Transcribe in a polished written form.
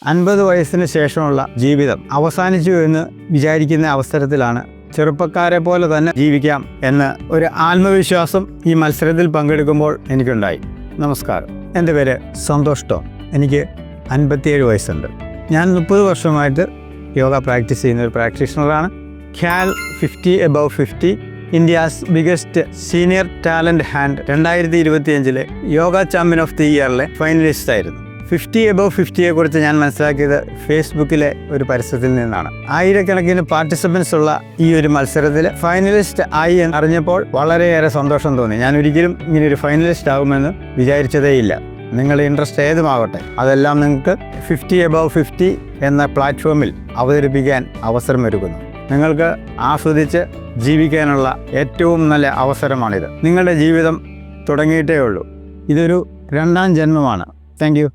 50 വയസ്സിന് ശേഷമുള്ള ജീവിതം അവസാനിച്ചു എന്ന് വിചാരിക്കുന്ന അവസരത്തിലാണ് ചെറുപ്പക്കാരെ പോലെ തന്നെ ജീവിക്കാം എന്ന ഒരു ആത്മവിശ്വാസം ഈ മത്സരത്തിൽ പങ്കെടുക്കുമ്പോൾ എനിക്കുണ്ടായി. നമസ്കാരം, എൻ്റെ പേര് സന്തോഷ് ടോം. എനിക്ക് 57 വയസ്സുണ്ട്. ഞാൻ 30 വർഷമായിട്ട് യോഗ പ്രാക്ടീസ് ചെയ്യുന്ന ഒരു പ്രാക്ടീഷണറാണ്. Khyal 50 above 50 India's biggest senior talent hunt 2025 yoga champion of the ഇയറിലെ ഫൈനലിസ്റ്റ് ആയിരുന്നു. 50 above 50യെക്കുറിച്ച് ഞാൻ മനസ്സിലാക്കിയത് ഫേസ്ബുക്കിലെ ഒരു പരസ്യത്തിൽ നിന്നാണ്. ആയിരക്കണക്കിന് പാർട്ടിസിപ്പൻസ് ഉള്ള ഈ ഒരു മത്സരത്തിൽ ഫൈനലിസ്റ്റ് ആയി എന്ന് അറിഞ്ഞപ്പോൾ വളരെയേറെ സന്തോഷം തോന്നി. ഞാൻ ഒരിക്കലും ഇങ്ങനെയൊരു ഫൈനലിസ്റ്റ് ആകുമെന്ന് വിചാരിച്ചതേയില്ല. നിങ്ങളുടെ ഇൻട്രസ്റ്റ് ഏതുമാകട്ടെ, അതെല്ലാം നിങ്ങൾക്ക് 50 above 50 എന്ന പ്ലാറ്റ്ഫോമിൽ അവതരിപ്പിക്കാൻ അവസരമൊരുക്കുന്നു. നിങ്ങൾക്ക് ആസ്വദിച്ച് ജീവിക്കാനുള്ള ഏറ്റവും നല്ല അവസരമാണിത്. നിങ്ങളുടെ ജീവിതം തുടങ്ങിയിട്ടേ ഉള്ളൂ. ഇതൊരു രണ്ടാം ജന്മമാണ്. Thank you.